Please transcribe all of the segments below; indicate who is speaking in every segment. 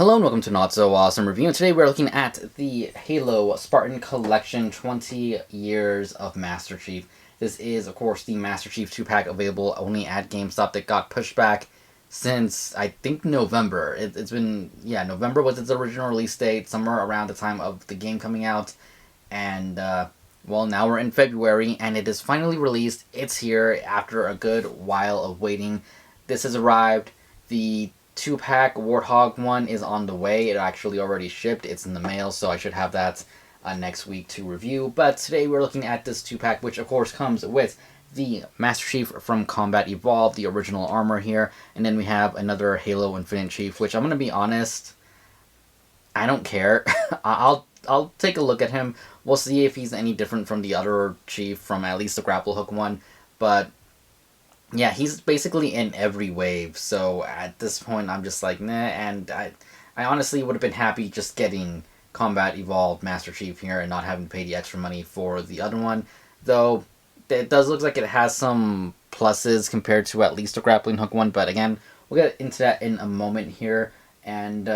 Speaker 1: Hello and welcome to Not So Awesome Review, and today we're looking at the Halo Spartan Collection 20 Years of Master Chief. This is, of course, the Master Chief 2-pack available only at GameStop that got pushed back since, I think, November. It's been, November was its original release date, somewhere around the time of the game coming out, and, well, now we're in February, and it is finally released. It's here after a good while of waiting. This has arrived. The 2-pack Warthog one is on the way. It actually already shipped. It's in the mail, so I should have that next week to review. But today we're looking at this 2-pack, which of course comes with the Master Chief from Combat Evolved, the original armor here, and then we have another Halo Infinite Chief, which I'm gonna be honest, I don't care. I'll take a look at him. We'll see if he's any different from the other Chief from at least the Grapple Hook one, but yeah, he's basically in every wave, so at this point I'm just like, nah, and I honestly would have been happy just getting Combat Evolved Master Chief here and not having to pay the extra money for the other one, though it does look like it has some pluses compared to at least the Grappling Hook one, but again, we'll get into that in a moment here, and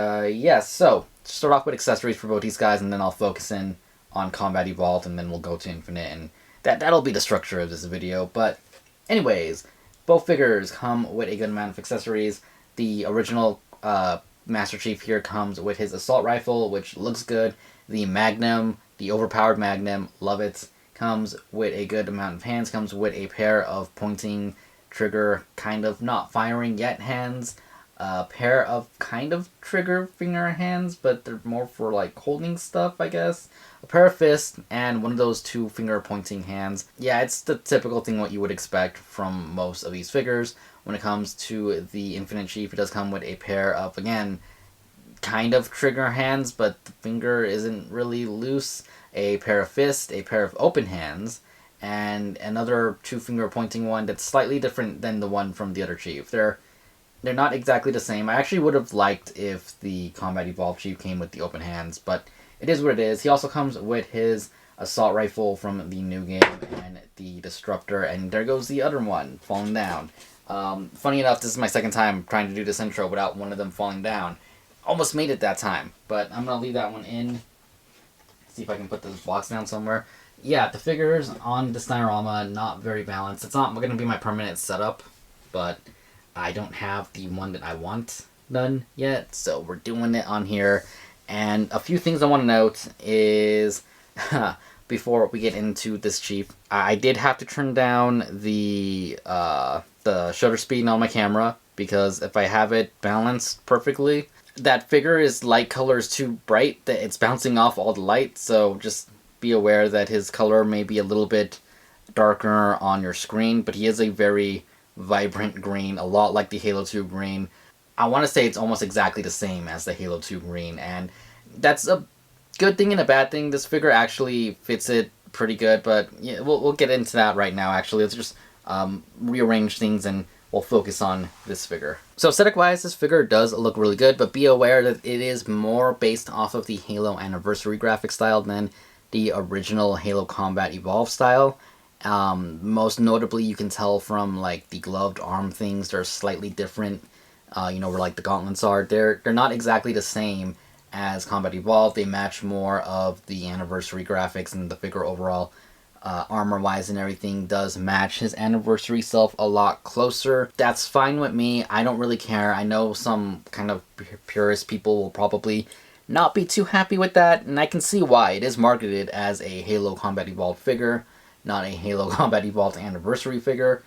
Speaker 1: so, start off with accessories for both these guys, and then I'll focus in on Combat Evolved, and then we'll go to Infinite, and that'll be the structure of this video, but anyways, both figures come with a good amount of accessories. The original Master Chief here comes with his assault rifle, which looks good. The Magnum, the overpowered Magnum, love it. Comes with a good amount of hands. Comes with a pair of pointing trigger, kind of not firing yet hands. A pair of kind of trigger finger hands, but they're more for like holding stuff, I guess. A pair of fists, and one of those 2 finger pointing hands. Yeah, it's the typical thing what you would expect from most of these figures. When it comes to the Infinite Chief, it does come with a pair of, again, kind of trigger hands, but the finger isn't really loose. A pair of fists, a pair of open hands, and another 2 finger pointing one that's slightly different than the one from the other Chief. They're not exactly the same. I actually would have liked if the Combat Evolved Chief came with the open hands, but it is what it is. He also comes with his assault rifle from the new game and the Disruptor, and there goes the other one falling down. Funny enough, this is my second time trying to do this intro without one of them falling down. Almost made it that time, but I'm going to leave that one in. See if I can put this box down somewhere. Yeah, the figures on this diorama, not very balanced. It's not going to be my permanent setup, but I don't have the one that I want done yet, so we're doing it on here. And a few things I want to note is, before we get into this Chief, I did have to turn down the shutter speed on my camera, because if I have it balanced perfectly, that figure is light color is too bright, that it's bouncing off all the light, so just be aware that his color may be a little bit darker on your screen, but he is a very vibrant green, a lot like the Halo 2 green. I want to say it's almost exactly the same as the Halo 2 green, and that's a good thing and a bad thing. This figure actually fits it pretty good, but yeah, we'll get into that right now, actually. Let's just rearrange things and we'll focus on this figure. So aesthetic-wise, this figure does look really good, but be aware that it is more based off of the Halo Anniversary graphic style than the original Halo Combat Evolved style. Most notably, you can tell from like the gloved arm things, they're slightly different. Where like the gauntlets are, they're not exactly the same as Combat Evolved. They match more of the Anniversary graphics, and the figure overall, armor-wise and everything, does match his Anniversary self a lot closer. That's fine with me. I don't really care. I know some kind of purist people will probably not be too happy with that, and I can see why. It is marketed as a Halo Combat Evolved figure, not a Halo Combat Evolved Anniversary figure,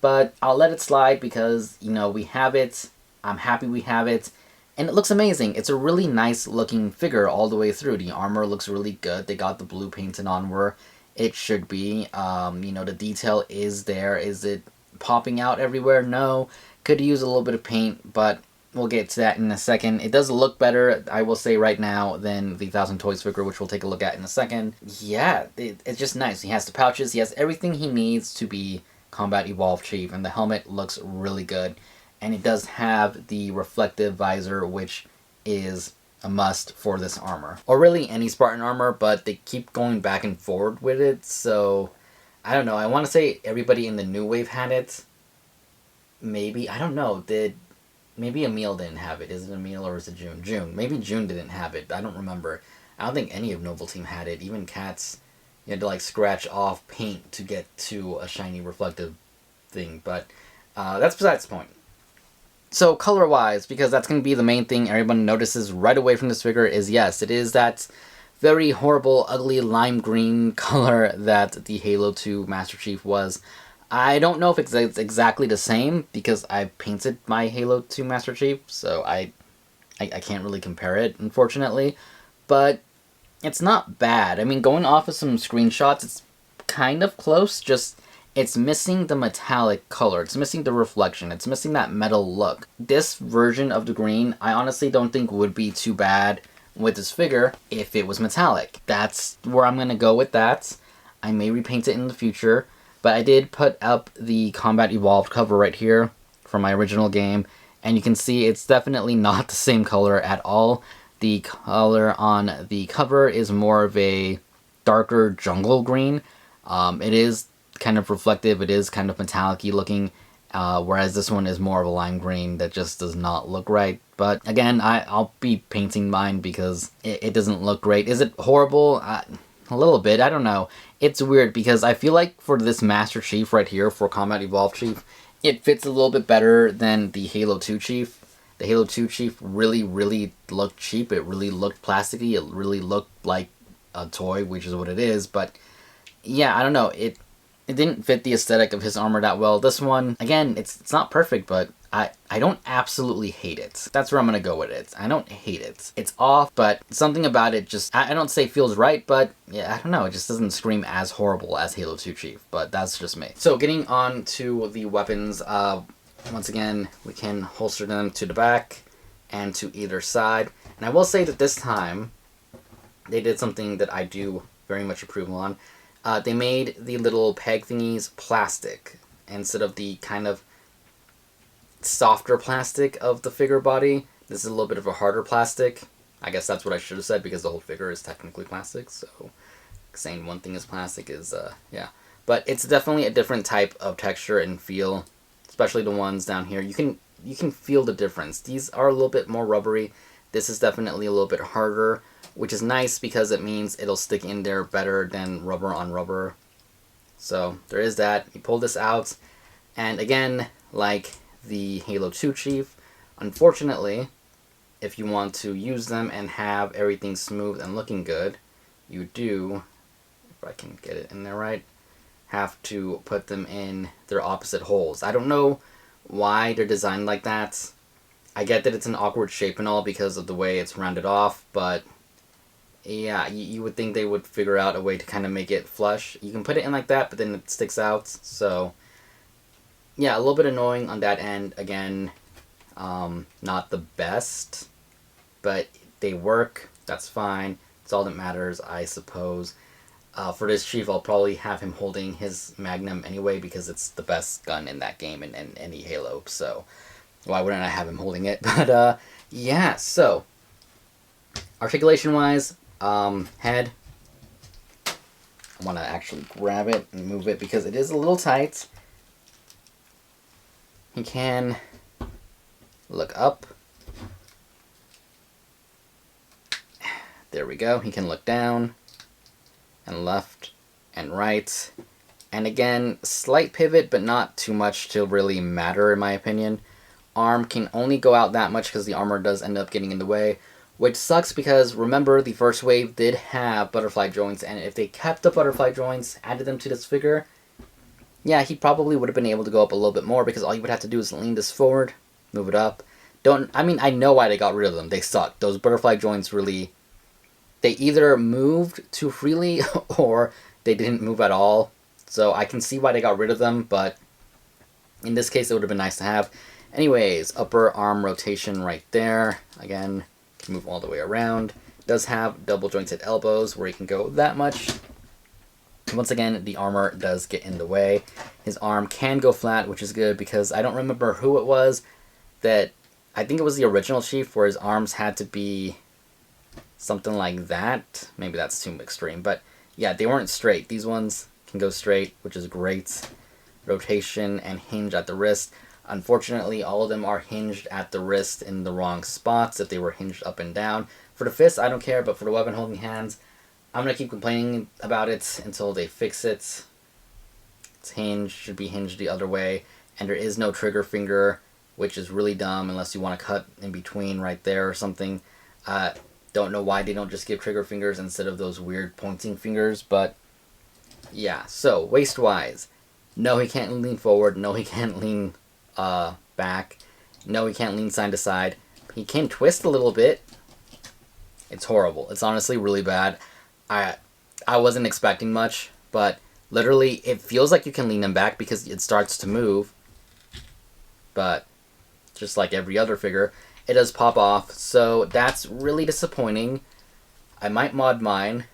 Speaker 1: but I'll let it slide because, we have it. I'm happy we have it, and it looks amazing. It's a really nice looking figure all the way through. The armor looks really good. They got the blue painted on where it should be. The detail is there. Is it popping out everywhere? No. Could use a little bit of paint, but we'll get to that in a second. It does look better, I will say right now, than the 1000 Toys figure, which we'll take a look at in a second. Yeah, it's just nice. He has the pouches. He has everything he needs to be Combat Evolved Chief, and the helmet looks really good. And it does have the reflective visor, which is a must for this armor. Or really any Spartan armor, but they keep going back and forward with it, so I don't know. I want to say everybody in the new wave had it. Maybe. I don't know. Did maybe Emil didn't have it. Is it Emil or is it June? June. Maybe June didn't have it. I don't remember. I don't think any of Noble Team had it. Even Cats, you had to like scratch off paint to get to a shiny reflective thing. But that's besides the point. So color-wise, because that's going to be the main thing everyone notices right away from this figure, is yes, it is that very horrible, ugly lime green color that the Halo 2 Master Chief was. I don't know if it's exactly the same, because I painted my Halo 2 Master Chief, so I can't really compare it, unfortunately. But it's not bad. I mean, going off of some screenshots, it's kind of close, just it's missing the metallic color. It's missing the reflection. It's missing that metal look. This version of the green, I honestly don't think would be too bad with this figure if it was metallic. That's where I'm going to go with that. I may repaint it in the future, but I did put up the Combat Evolved cover right here from my original game, and you can see it's definitely not the same color at all. The color on the cover is more of a darker jungle green. It is kind of reflective, it is kind of metallic-y looking, whereas this one is more of a lime green that just does not look right. But again, I'll be painting mine because it doesn't look great. Is it horrible? A little bit, I don't know. It's weird because I feel like for this Master Chief right here, for Combat Evolved Chief, it fits a little bit better than the Halo 2 Chief. The Halo 2 Chief really, really looked cheap. It really looked plasticky. It really looked like a toy, which is what it is. But yeah, I don't know. It didn't fit the aesthetic of his armor that well. This one, again, it's not perfect, but I don't absolutely hate it. That's where I'm going to go with it. I don't hate it. It's off, but something about it just, I don't say feels right, but yeah, I don't know. It just doesn't scream as horrible as Halo 2 Chief, but that's just me. So getting on to the weapons, once again, we can holster them to the back and to either side. And I will say that this time, they did something that I do very much approve on. They made the little peg thingies plastic instead of the kind of softer plastic of the figure body. This is a little bit of a harder plastic. I guess that's what I should have said because the whole figure is technically plastic, so saying one thing is plastic is, yeah. But it's definitely a different type of texture and feel, especially the ones down here. You can feel the difference. These are a little bit more rubbery. This is definitely a little bit harder, which is nice because it means it'll stick in there better than rubber on rubber. So there is that. You pull this out, and again, like the Halo 2 Chief, unfortunately, if you want to use them and have everything smooth and looking good, you do, if I can get it in there right, have to put them in their opposite holes. I don't know why they're designed like that. I get that it's an awkward shape and all because of the way it's rounded off, but yeah, you would think they would figure out a way to kind of make it flush. You can put it in like that, but then it sticks out, so yeah, a little bit annoying on that end. Again, not the best, but they work. That's fine. It's all that matters, I suppose. For this Chief, I'll probably have him holding his Magnum anyway because it's the best gun in that game and in any Halo, so why wouldn't I have him holding it? But, yeah, so articulation-wise, head, I want to actually grab it and move it because it is a little tight. He can look up. There we go. He can look down and left and right. And again, slight pivot, but not too much to really matter in my opinion. Arm can only go out that much because the armor does end up getting in the way, which sucks because remember the first wave did have butterfly joints, and if they kept the butterfly joints, added them to this figure, yeah, he probably would have been able to go up a little bit more because all you would have to do is lean this forward, move it up. I mean, I know why they got rid of them. They suck. Those butterfly joints really, they either moved too freely or they didn't move at all. So I can see why they got rid of them, but in this case it would have been nice to have. Anyways, upper arm rotation right there. Again, can move all the way around. Does have double jointed elbows where he can go that much. Once again, the armor does get in the way. His arm can go flat, which is good because I don't remember who it was that, I think it was the original Chief where his arms had to be something like that. Maybe that's too extreme, but yeah, they weren't straight. These ones can go straight, which is great. Rotation and hinge at the wrist. Unfortunately, all of them are hinged at the wrist in the wrong spots. If they were hinged up and down. For the fists, I don't care, but for the weapon holding hands, I'm going to keep complaining about it until they fix it. It's hinged, should be hinged the other way. And there is no trigger finger, which is really dumb unless you want to cut in between right there or something. Don't know why they don't just give trigger fingers instead of those weird pointing fingers, but yeah. So, waist-wise, no, he can't lean forward. No, he can't lean back. No, he can't lean side to side. He can twist a little bit. It's horrible. It's honestly really bad. I wasn't expecting much, but literally it feels like you can lean him back because it starts to move. But just like every other figure, it does pop off. So that's really disappointing. I might mod mine.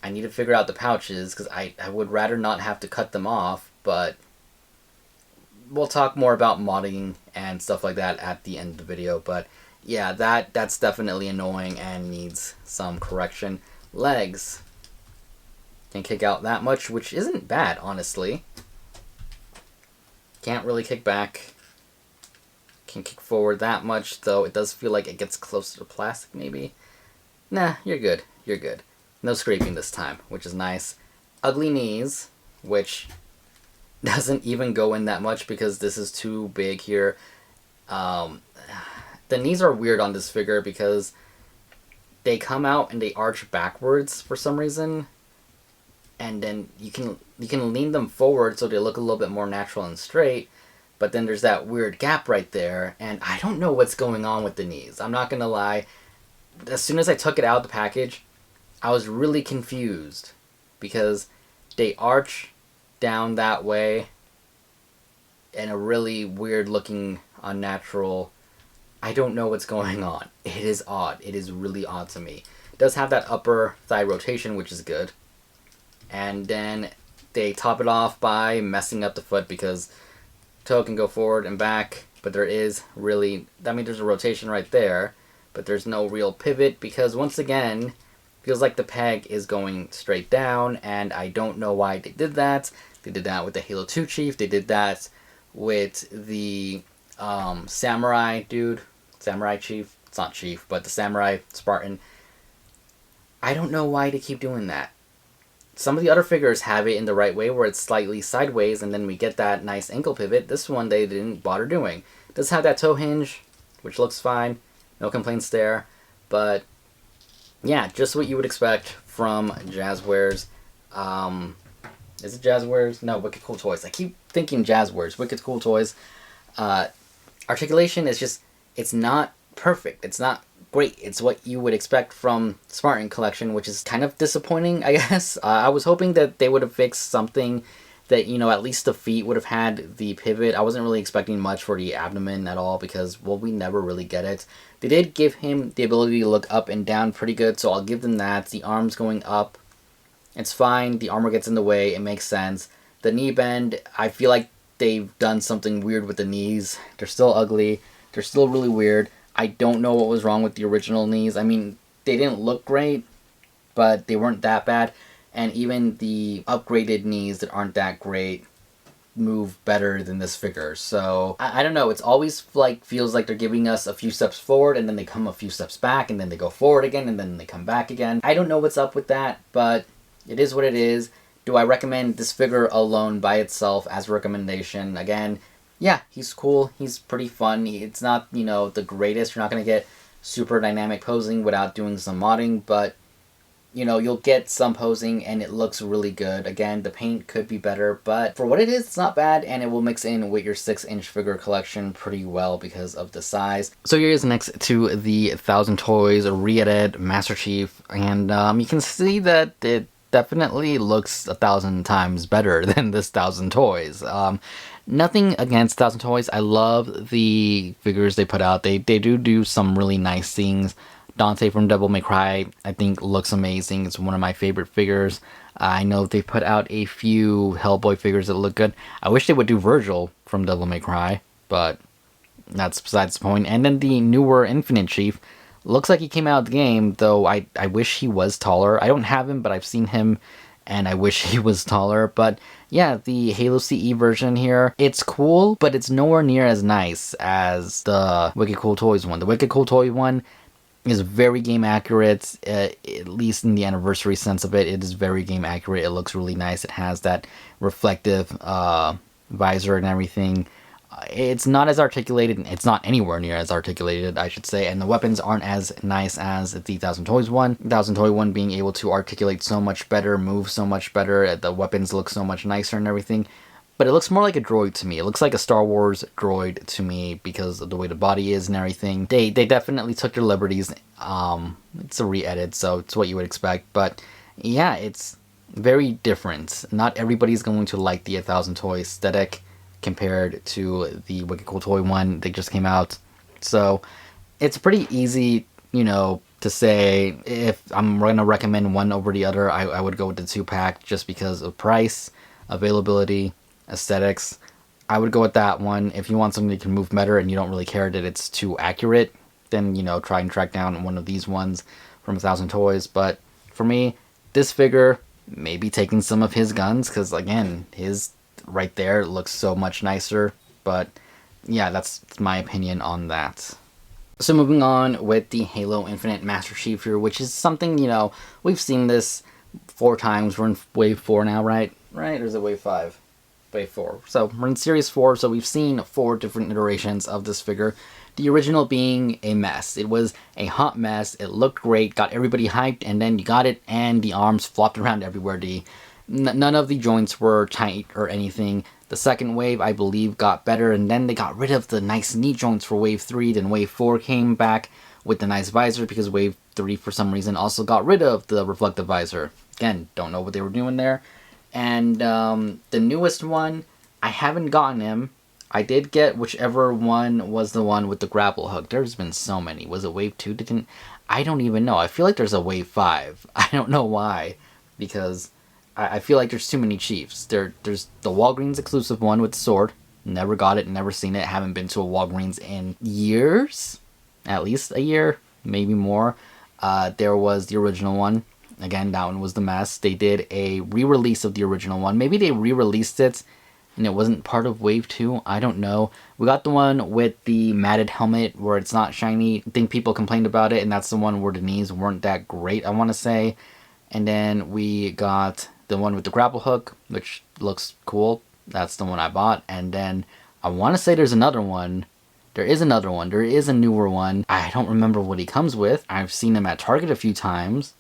Speaker 1: I need to figure out the pouches because I would rather not have to cut them off, but we'll talk more about modding and stuff like that at the end of the video. But yeah, that's definitely annoying and needs some correction. Legs can kick out that much, which isn't bad, honestly. Can't really kick back. Can kick forward that much, though it does feel like it gets closer to plastic, maybe. Nah, you're good. You're good. No scraping this time, which is nice. Ugly knees, which doesn't even go in that much because this is too big here. The knees are weird on this figure because they come out and they arch backwards for some reason. And then you can lean them forward so they look a little bit more natural and straight. But then there's that weird gap right there, and I don't know what's going on with the knees. I'm not going to lie. As soon as I took it out of the package, I was really confused because they arch down that way in a really weird looking, unnatural... I don't know what's going on. It is odd. It is really odd to me. It does have that upper thigh rotation, which is good. And then they top it off by messing up the foot because toe can go forward and back, but there is really... I mean, there's a rotation right there, but there's no real pivot because, once again, feels like the peg is going straight down, and I don't know why they did that. They did that with the Halo 2 Chief. They did that with the Samurai dude. Samurai Chief. It's not Chief, but the Samurai Spartan. I don't know why they keep doing that. Some of the other figures have it in the right way where it's slightly sideways and then we get that nice ankle pivot. This one they didn't bother doing. It does have that toe hinge, which looks fine. No complaints there. But yeah, just what you would expect from Jazzwares. Is it Jazzwares? No, Wicked Cool Toys. I keep thinking Jazzwares. Wicked Cool Toys. Articulation is just, it's not perfect. It's not great. It's what you would expect from Spartan Collection, which is kind of disappointing, I guess. I was hoping that they would have fixed something that, you know, at least the feet would have had the pivot. I wasn't really expecting much for the abdomen at all because, well, we never really get it. They did give him the ability to look up and down pretty good, so I'll give them that. The arms going up, it's fine. The armor gets in the way. It makes sense. The knee bend, I feel like they've done something weird with the knees. They're still ugly. They're still really weird. I don't know what was wrong with the original knees. I mean, they didn't look great, but they weren't that bad. And even the upgraded knees that aren't that great move better than this figure. So, I don't know. It's always like feels like they're giving us a few steps forward, and then they come a few steps back, and then they go forward again, and then they come back again. I don't know what's up with that, but it is what it is. Do I recommend this figure alone by itself as a recommendation? Again, yeah, he's cool. He's pretty fun. It's not, you know, the greatest. You're not going to get super dynamic posing without doing some modding, but, you know, you'll get some posing and it looks really good. Again, the paint could be better, but for what it is, it's not bad, and it will mix in with your 6-inch figure collection pretty well because of the size. So here's next to the 1,000 Toys re-edited Master Chief, and you can see that it definitely looks 1,000 times better than this 1,000 Toys. Nothing against 1,000 Toys. I love the figures they put out. They do some really nice things. Dante from Devil May Cry, I think, looks amazing. It's one of my favorite figures. I know they put out a few Hellboy figures that look good. I wish they would do Virgil from Devil May Cry, but that's besides the point. And then the newer Infinite Chief looks like he came out of the game, though I wish he was taller. I don't have him, but I've seen him and I wish he was taller. But yeah, the Halo CE version here, it's cool, but it's nowhere near as nice as the Wicked Cool Toys one. The Wicked Cool Toy one is very game accurate, at least in the anniversary sense of it. It is very game accurate. It looks really nice. It has that reflective visor and everything. It's not as articulated. It's not anywhere near as articulated, I should say. And the weapons aren't as nice as the 1000 Toys one. 1000 Toy one being able to articulate so much better, move so much better. The weapons look so much nicer and everything. But it looks more like a droid to me. It looks like a Star Wars droid to me because of the way the body is and everything. They definitely took their liberties. It's a re-edit, so it's what you would expect. But yeah, it's very different. Not everybody's going to like the 1000 Toy aesthetic compared to the Wicked Cool Toy one that just came out. So it's pretty easy, you know, to say if I'm going to recommend one over the other, I would go with the 2-pack just because of price, availability, aesthetics. I would go with that one. If you want something that can move better and you don't really care that it's too accurate, then, you know, try and track down one of these ones from 1000 Toys. But for me, this figure, maybe taking some of his guns, because again, his right there looks so much nicer. But yeah, that's my opinion on that. So moving on with the Halo Infinite Master Chief here, which is something, you know, we've seen this 4 times. We're in wave 4 now, right? Or is it wave 5? Wave 4. So we're in series 4, so we've seen 4 different iterations of this figure. The original being a mess. It was a hot mess. It looked great, got everybody hyped, and then you got it, and the arms flopped around everywhere. None of the joints were tight or anything. The second wave, I believe, got better, and then they got rid of the nice knee joints for wave 3. Then wave 4 came back with the nice visor, because wave 3, for some reason, also got rid of the reflective visor. Again, don't know what they were doing there. And the newest one, I haven't gotten him. I did get whichever one was the one with the grapple hook. There's been so many. Was it wave 2? I don't even know. I feel like there's a wave 5. I don't know why, because I feel like there's too many Chiefs. There's the Walgreens exclusive one with the sword. Never got it, never seen it. Haven't been to a Walgreens in years. At least a year, maybe more. There was the original one. Again, that one was the mess. They did a re-release of the original one. Maybe they re-released it and it wasn't part of Wave 2. I don't know. We got the one with the matted helmet where it's not shiny. I think people complained about it, and that's the one where the knees weren't that great, I want to say. And then we got the one with the grapple hook, which looks cool. That's the one I bought. And then I want to say there's another one. There is another one. There is a newer one. I don't remember what he comes with. I've seen him at Target a few times.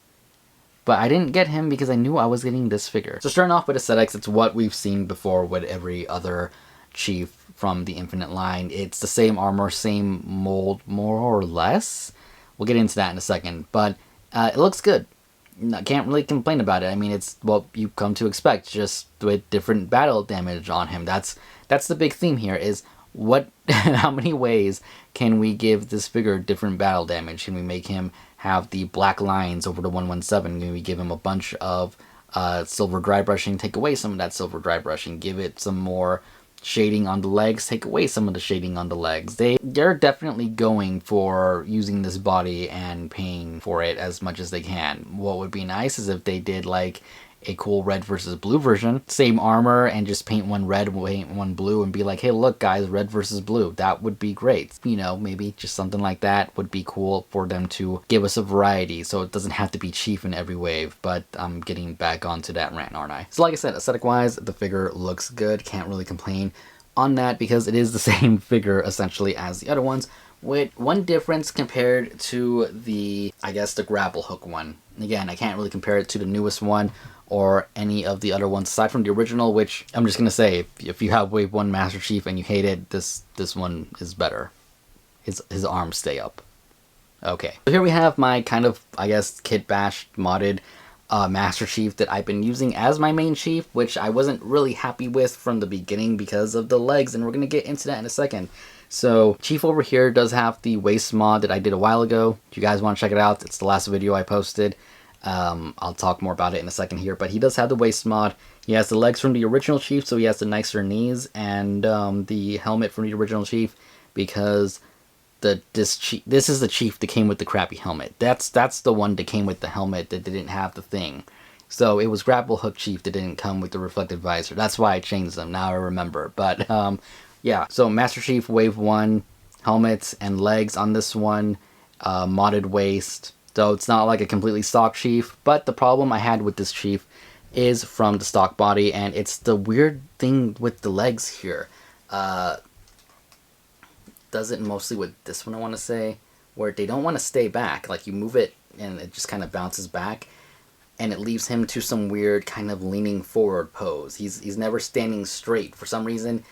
Speaker 1: But I didn't get him because I knew I was getting this figure. So starting off with aesthetics, it's what we've seen before with every other Chief from the Infinite line. It's the same armor, same mold, more or less. We'll get into that in a second. But it looks good. I can't really complain about it. I mean, it's what you come to expect, just with different battle damage on him. That's the big theme here, is how many ways can we give this figure different battle damage? Can we make him have the black lines over the 117? Can we give him a bunch of silver dry brushing, take away some of that silver dry brushing, give it some more shading on the legs, take away some of the shading on the legs? They're definitely going for using this body and paying for it as much as they can. What would be nice is if they did like a cool red versus blue version, same armor, and just paint one red, paint one blue, and be like, hey, look guys, red versus blue. That would be great. You know, maybe just something like that would be cool for them to give us a variety, so it doesn't have to be Chief in every wave. But I'm getting back onto that rant, aren't I? So like I said, aesthetic wise, the figure looks good. Can't really complain on that because it is the same figure essentially as the other ones, with one difference compared to the, I guess, the grapple hook one. Again, I can't really compare it to the newest one or any of the other ones aside from the original, which I'm just gonna say, if you have Wave 1 Master Chief and you hate it, this one is better. His arms stay up. Okay. So here we have my kind of, I guess, kit bash modded Master Chief that I've been using as my main Chief, which I wasn't really happy with from the beginning because of the legs, and we're gonna get into that in a second. So Chief over here does have the waist mod that I did a while ago. If you guys want to check it out, it's the last video I posted. I'll talk more about it in a second here, but he does have the waist mod. He has the legs from the original Chief, so he has the nicer knees, and the helmet from the original Chief, because this is the Chief that came with the crappy helmet. That's the one that came with the helmet that didn't have the thing. So it was Grapple Hook Chief that didn't come with the reflective visor. That's why I changed them. Now I remember. But yeah, so Master Chief Wave 1, helmets and legs on this one, modded waist. So it's not like a completely stock Chief, but the problem I had with this Chief is from the stock body, and it's the weird thing with the legs here. Does it mostly with this one, I want to say, where they don't want to stay back. Like, you move it and it just kind of bounces back, and it leaves him to some weird kind of leaning forward pose. He's never standing straight. For some reason,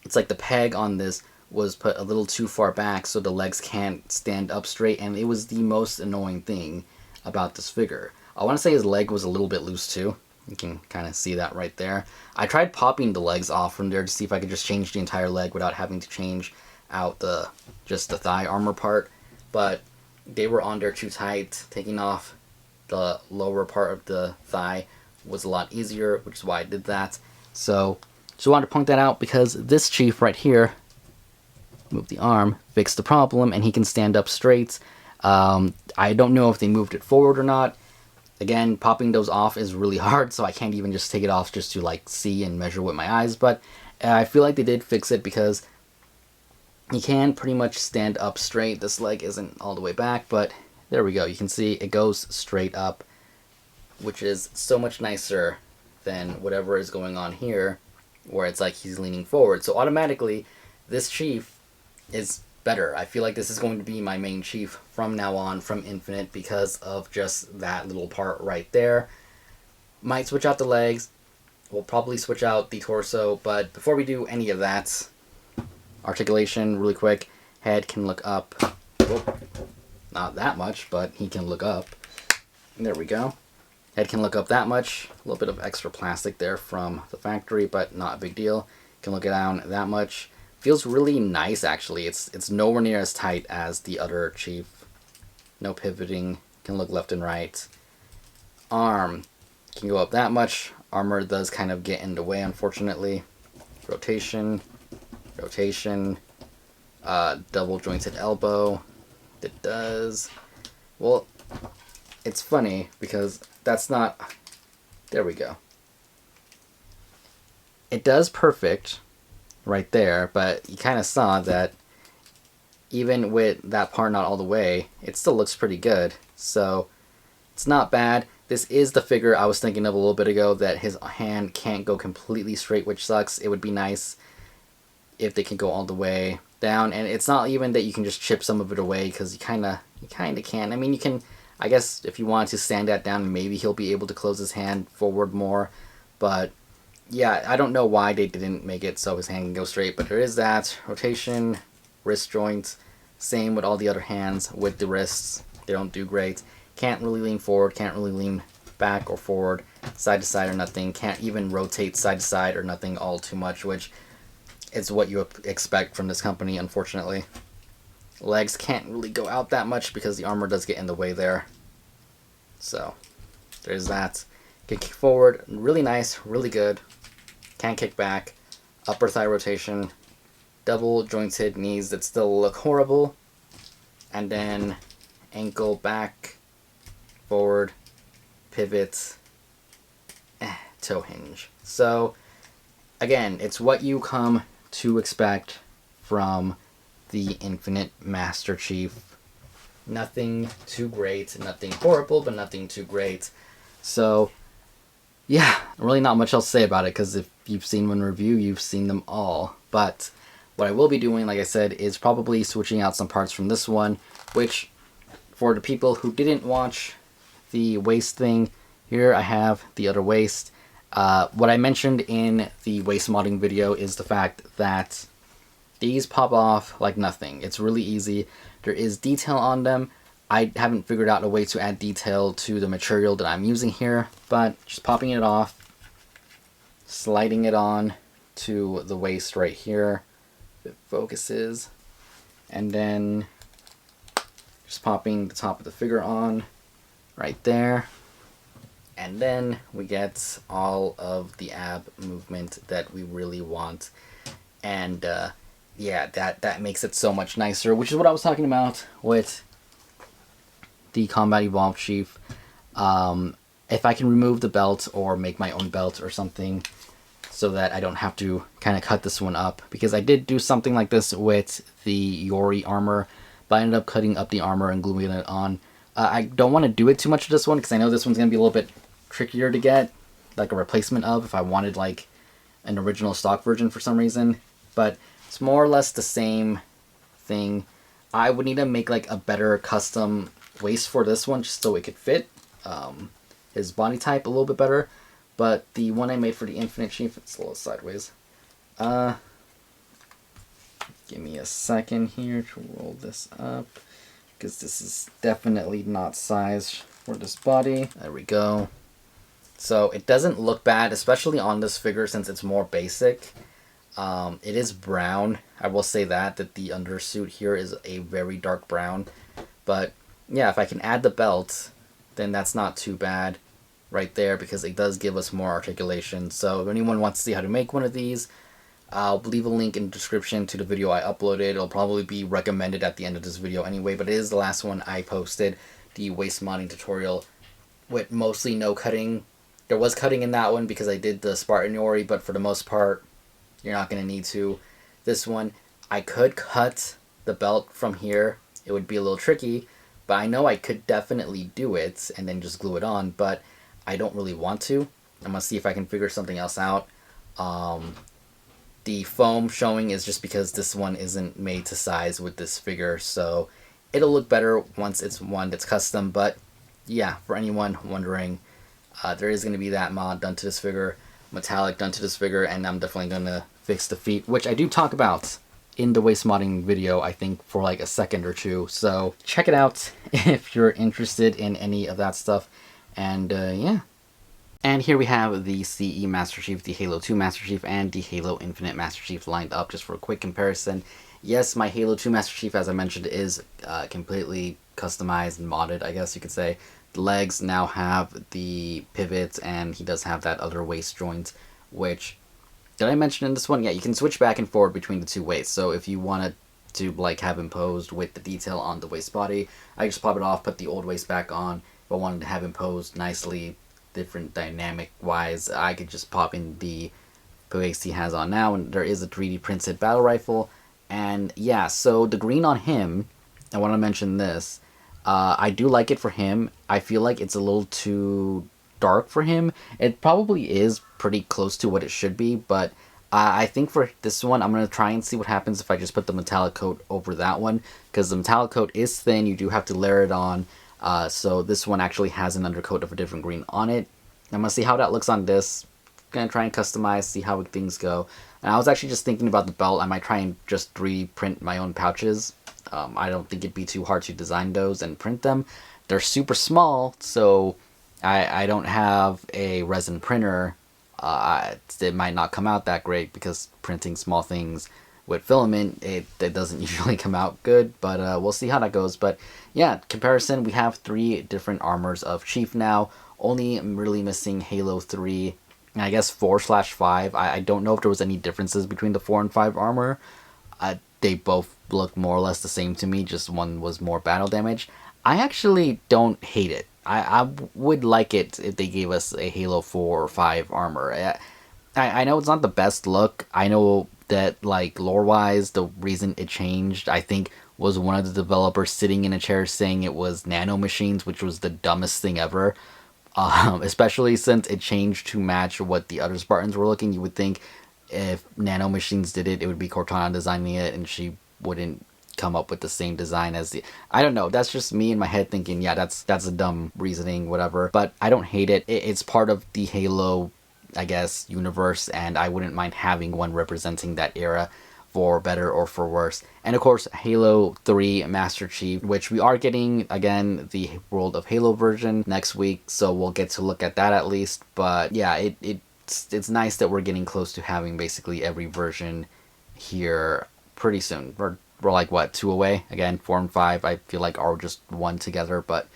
Speaker 1: it's like the peg on this was put a little too far back so the legs can't stand up straight, and it was the most annoying thing about this figure. I want to say his leg was a little bit loose too. You can kind of see that right there. I tried popping the legs off from there to see if I could just change the entire leg without having to change out just the thigh armor part, but they were on there too tight. Taking off the lower part of the thigh was a lot easier, which is why I did that. So just wanted to point that out because this Chief right here, move the arm, fixed the problem, and he can stand up straight. I don't know if they moved it forward or not. Again, popping those off is really hard, so I can't even just take it off just to like see and measure with my eyes, but I feel like they did fix it because he can pretty much stand up straight. This leg isn't all the way back, but there we go. You can see it goes straight up, which is so much nicer than whatever is going on here, where it's like he's leaning forward. So automatically, this Chief is better. I feel like this is going to be my main Chief from now on, from Infinite, because of just that little part right there. Might switch out the legs. We'll probably switch out the torso, but before we do any of that, articulation, really quick. Head can look up. Whoop. Not that much, but he can look up. There we go. Head can look up that much. A little bit of extra plastic there from the factory, but not a big deal. Can look it down that much. Feels really nice, actually. It's nowhere near as tight as the other Chief. No pivoting. Can look left and right. Arm can go up that much. Armor does kind of get in the way, unfortunately. Rotation. Rotation. Double jointed elbow. It does. Well, it's funny because that's not... There we go. It does perfect right there, but you kind of saw that even with that part not all the way, it still looks pretty good. So it's not bad. This is the figure I was thinking of a little bit ago, that his hand can't go completely straight, which sucks. It would be nice if they can go all the way down, and it's not even that you can just chip some of it away, because you kind of can. I mean, you can, I guess if you wanted to sand that down, maybe he'll be able to close his hand forward more, but yeah, I don't know why they didn't make it so his hand can go straight, but there is that. Rotation, wrist joints, same with all the other hands with the wrists. They don't do great. Can't really lean forward, can't really lean back or forward, side to side or nothing. Can't even rotate side to side or nothing all too much, which is what you expect from this company, unfortunately. Legs can't really go out that much because the armor does get in the way there. So, there's that. Can kick forward, really nice, really good. Can't kick back. Upper thigh rotation. Double jointed knees that still look horrible. And then ankle back, forward, pivot, toe hinge. So, again, it's what you come to expect from the Infinite Master Chief. Nothing too great, nothing horrible, but nothing too great. So, yeah, really not much else to say about it, because if you've seen one review, you've seen them all. But what I will be doing, like I said, is probably switching out some parts from this one, which, for the people who didn't watch the waist thing, here I have the other waist. What I mentioned in the waist modding video is the fact that these pop off like nothing. It's really easy. There is detail on them. I haven't figured out a way to add detail to the material that I'm using here, but just popping it off, sliding it on to the waist right here, if it focuses, and then just popping the top of the figure on right there. And then we get all of the ab movement that we really want. And yeah, that makes it so much nicer, which is what I was talking about with the Combat Evolved Chief. It if I can remove the belt or make my own belt or something so that I don't have to kind of cut this one up, because I did do something like this with the Yori armor, but I ended up cutting up the armor and gluing it on. I don't want to do it too much to this one because I know this one's going to be a little bit trickier to get, like a replacement of, if I wanted like an original stock version for some reason, but it's more or less the same thing. I would need to make like a better custom waist for this one just so it could fit his body type a little bit better, but the one I made for the Infinite Chief, it's a little sideways. Give me a second here to roll this up, because this is definitely not sized for this body. There we go. So it doesn't look bad, especially on this figure since it's more basic. It is brown. I will say that the undersuit here is a very dark brown. But yeah, if I can add the belt, then that's not too bad right there, because it does give us more articulation. So if anyone wants to see how to make one of these, I'll leave a link in the description to the video I uploaded. It'll probably be recommended at the end of this video anyway, but it is the last one I posted, the waist modding tutorial with mostly no cutting. There was cutting in that one because I did the Spartan Yori, but for the most part, you're not going to need to. This one, I could cut the belt from here. It would be a little tricky, but I know I could definitely do it and then just glue it on, but I don't really want to. I'm going to see if I can figure something else out. The foam showing is just because this one isn't made to size with this figure, so it'll look better once it's one that's custom. But yeah, for anyone wondering, there is going to be that mod done to this figure, metallic done to this figure, and I'm definitely going to fix the feet, which I do talk about in the waist modding video, I think, for like a second or two. So check it out if you're interested in any of that stuff. And yeah. And here we have the CE Master Chief, the Halo 2 Master Chief, and the Halo Infinite Master Chief lined up just for a quick comparison. Yes, my Halo 2 Master Chief, as I mentioned, is completely customized and modded, I guess you could say. The legs now have the pivots, and he does have that other waist joint, which, did I mention in this one? Yeah, you can switch back and forward between the two waists. So if you wanted to like have him posed with the detail on the waist body, I just pop it off, put the old waist back on. If I wanted to have him posed nicely, different dynamic wise, I could just pop in the waist he has on now, and there is a 3D printed battle rifle. And yeah, so the green on him, I want to mention this, I do like it for him. I feel like it's a little too dark for him. It probably is pretty close to what it should be, but I think for this one, I'm going to try and see what happens if I just put the metallic coat over that one, because the metallic coat is thin, you do have to layer it on. So this one actually has an undercoat of a different green on it. I'm going to see how that looks on this. Going to try and customize, see how things go. And I was actually just thinking about the belt. I might try and just 3D print my own pouches. I don't think it'd be too hard to design those and print them. They're super small, so I don't have a resin printer. It might not come out that great because printing small things with filament, it doesn't usually come out good, but we'll see how that goes. But yeah, comparison, we have 3 different armors of Chief now. Only really missing Halo 3, and I guess 4/5. I don't know if there was any differences between the 4 and 5 armor. They both look more or less the same to me, just one was more battle damage. I actually don't hate it. I would like it if they gave us a Halo 4 or 5 armor. I know it's not the best look. I know that, like, lore-wise, the reason it changed, I think, was one of the developers sitting in a chair saying it was nanomachines, which was the dumbest thing ever. Especially since it changed to match what the other Spartans were looking. You would think if nanomachines did it, it would be Cortana designing it, and she wouldn't come up with the same design as the... I don't know, that's just me in my head thinking, yeah, that's a dumb reasoning, whatever. But I don't hate it. It's part of the Halo, I guess, universe, and I wouldn't mind having one representing that era, for better or for worse. And of course, Halo 3 Master Chief, which we are getting, again, the World of Halo version next week, so we'll get to look at that at least. But yeah, it's nice that we're getting close to having basically every version here pretty soon. We're like, what, 2 away? Again, 4 and 5, I feel like are just 1 together, but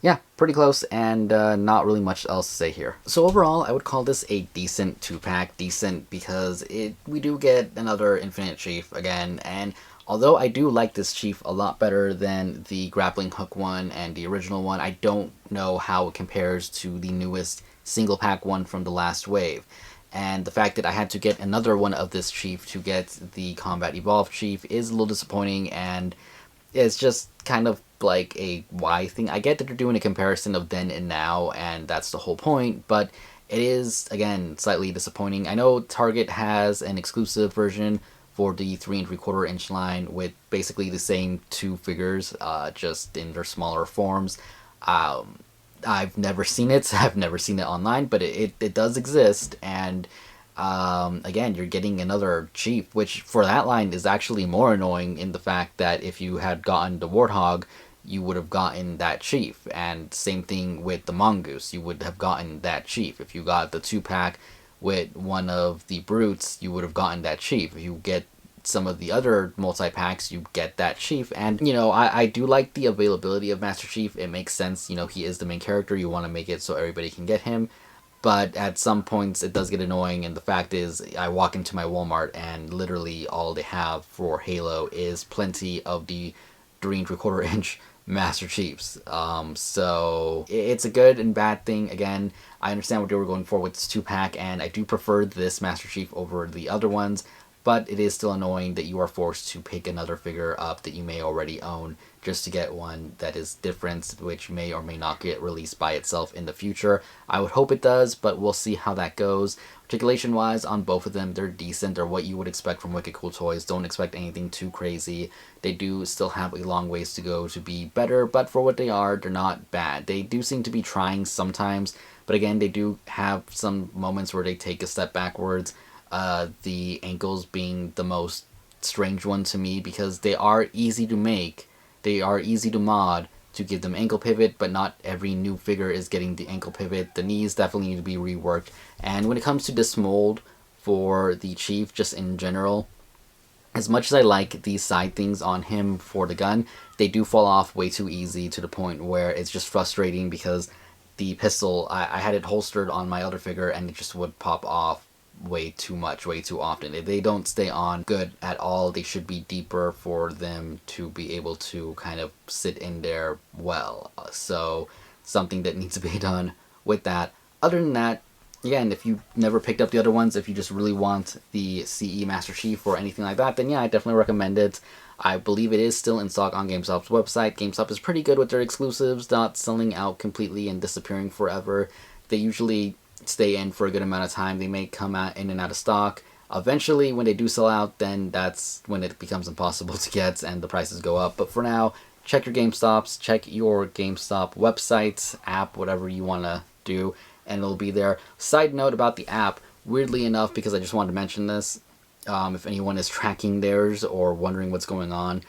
Speaker 1: yeah, pretty close, and not really much else to say here. So overall, I would call this a decent 2-pack. Decent because we do get another Infinite Chief again, and Although I do like this Chief a lot better than the grappling hook one and the original one, I don't know how it compares to the newest single pack one from the last wave. And the fact that I had to get another one of this Chief to get the Combat Evolved Chief is a little disappointing, and it's just kind of like a why thing. I get that they're doing a comparison of then and now, and that's the whole point, but it is, again, slightly disappointing. I know Target has an exclusive version for the 3 3/4 inch line with basically the same two figures, just in their smaller forms. Um, I've never seen it. I've never seen it online, but it does exist. And again, you're getting another Chief, which for that line is actually more annoying in the fact that if you had gotten the Warthog, you would have gotten that Chief. And same thing with the Mongoose, you would have gotten that Chief. If you got the 2-pack with one of the Brutes, you would have gotten that Chief. If you get some of the other multi-packs, you get that Chief. And, I do like the availability of Master Chief. It makes sense, he is the main character. You want to make it so everybody can get him. But at some points, it does get annoying, and the fact is, I walk into my Walmart, and literally all they have for Halo is plenty of the 3 3/4 inch Master Chiefs. So it's a good and bad thing. Again, I understand what they were going for with this 2-pack, and I do prefer this Master Chief over the other ones, but it is still annoying that you are forced to pick another figure up that you may already own just to get one that is different, which may or may not get released by itself in the future. I would hope it does, but we'll see how that goes. Articulation-wise, on both of them, they're decent. They're what you would expect from Wicked Cool Toys. Don't expect anything too crazy. They do still have a long ways to go to be better, but for what they are, they're not bad. They do seem to be trying sometimes, but again, they do have some moments where they take a step backwards. The ankles being the most strange one to me, because they are easy to make, they are easy to mod to give them ankle pivot, but not every new figure is getting the ankle pivot. The knees definitely need to be reworked. And when it comes to this mold for the Chief, just in general, as much as I like these side things on him for the gun, they do fall off way too easy to the point where it's just frustrating, because the pistol, I had it holstered on my other figure and it just would pop off way too much, way too often. If they don't stay on good at all, they should be deeper for them to be able to kind of sit in there well. So something that needs to be done with that. Other than that, again, if you never picked up the other ones, if you just really want the CE Master Chief or anything like that, then yeah, I definitely recommend it. I believe it is still in stock on GameStop's website. GameStop is pretty good with their exclusives, not selling out completely and disappearing forever. They usually stay in for a good amount of time. They may come out in and out of stock. Eventually, when they do sell out, then that's when it becomes impossible to get and the prices go up. But for now, check your GameStops, check your GameStop website, app, whatever you want to do, and it'll be there. Side note about the app, weirdly enough, because I just wanted to mention this, if anyone is tracking theirs or wondering what's going on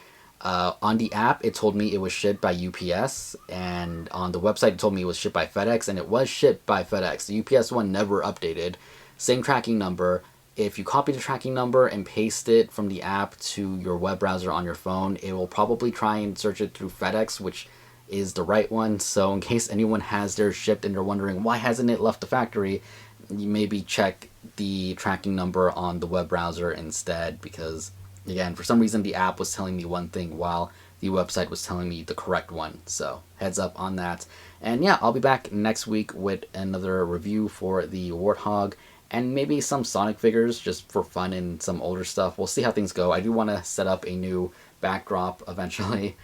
Speaker 1: the app, it told me it was shipped by UPS, and on the website, it told me it was shipped by FedEx, and it was shipped by FedEx. The UPS one never updated. Same tracking number. If you copy the tracking number and paste it from the app to your web browser on your phone, it will probably try and search it through FedEx, which is the right one. So in case anyone has theirs shipped and they're wondering why hasn't it left the factory, you maybe check the tracking number on the web browser instead, because again, for some reason the app was telling me one thing while the website was telling me the correct one. So heads up on that. And yeah, I'll be back next week with another review for the Warthog and maybe some Sonic figures just for fun and some older stuff. We'll see how things go. I do want to set up a new backdrop eventually.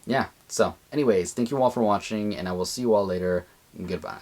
Speaker 1: Yeah, so anyways, thank you all for watching, and I will see you all later. Goodbye.